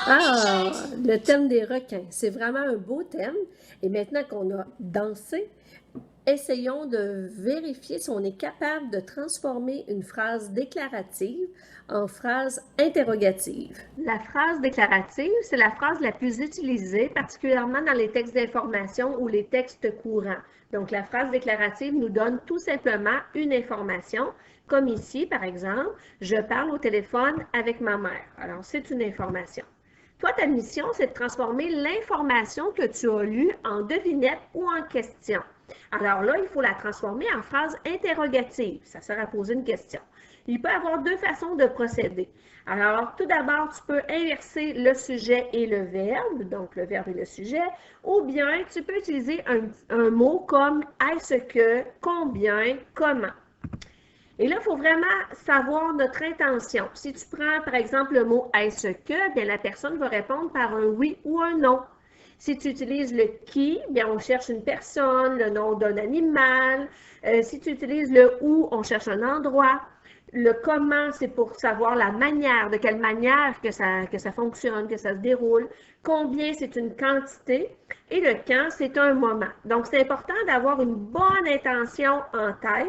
Ah, le thème des requins. C'est vraiment un beau thème. Et maintenant qu'on a dansé, essayons de vérifier si on est capable de transformer une phrase déclarative en phrase interrogative. La phrase déclarative, c'est la phrase la plus utilisée, particulièrement dans les textes d'information ou les textes courants. Donc, la phrase déclarative nous donne tout simplement une information, comme ici, par exemple, je parle au téléphone avec ma mère. Alors, c'est une information. Toi, ta mission, c'est de transformer l'information que tu as lue en devinette ou en question. Alors là, il faut la transformer en phrase interrogative. Ça sert à poser une question. Il peut y avoir deux façons de procéder. Alors, tout d'abord, tu peux inverser le sujet et le verbe, donc le verbe et le sujet, ou bien tu peux utiliser un mot comme est-ce que, combien, comment. Et là, il faut vraiment savoir notre intention. Si tu prends, par exemple, le mot est-ce que, bien, la personne va répondre par un oui ou un non. Si tu utilises le qui, bien, on cherche une personne, le nom d'un animal. Si tu utilises le où, on cherche un endroit. Le comment, c'est pour savoir la manière, de quelle manière que ça fonctionne, que ça se déroule. Combien, c'est une quantité. Et le quand, c'est un moment. Donc, c'est important d'avoir une bonne intention en tête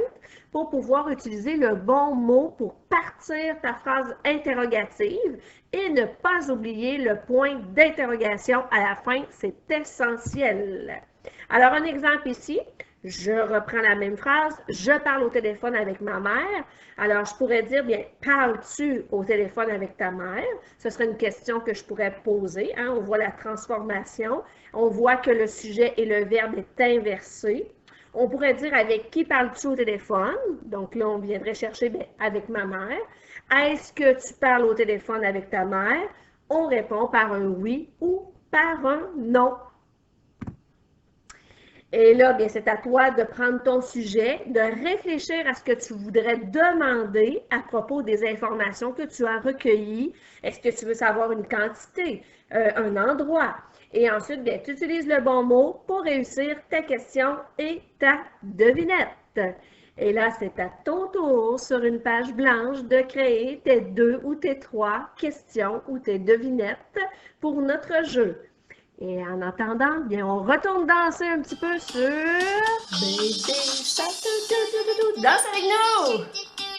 pour pouvoir utiliser le bon mot pour partir ta phrase interrogative et ne pas oublier le point d'interrogation à la fin, c'est essentiel. Alors, un exemple ici, je reprends la même phrase, je parle au téléphone avec ma mère. Alors, je pourrais dire, bien, parles-tu au téléphone avec ta mère? Ce serait une question que je pourrais poser. Hein? On voit la transformation. On voit que le sujet et le verbe est inversé. On pourrait dire avec qui parles-tu au téléphone? Donc là, on viendrait chercher bien, avec ma mère. Est-ce que tu parles au téléphone avec ta mère? On répond par un oui ou par un non. Et là, bien, c'est à toi de prendre ton sujet, de réfléchir à ce que tu voudrais demander à propos des informations que tu as recueillies. Est-ce que tu veux savoir une quantité, un endroit? Et ensuite, bien, tu utilises le bon mot pour réussir ta question et ta devinette. Et là, c'est à ton tour sur une page blanche de créer tes 2 ou tes 3 questions ou tes devinettes pour notre jeu. Et en attendant, bien, on retourne danser un petit peu sur Baby Shark. Danse avec nous!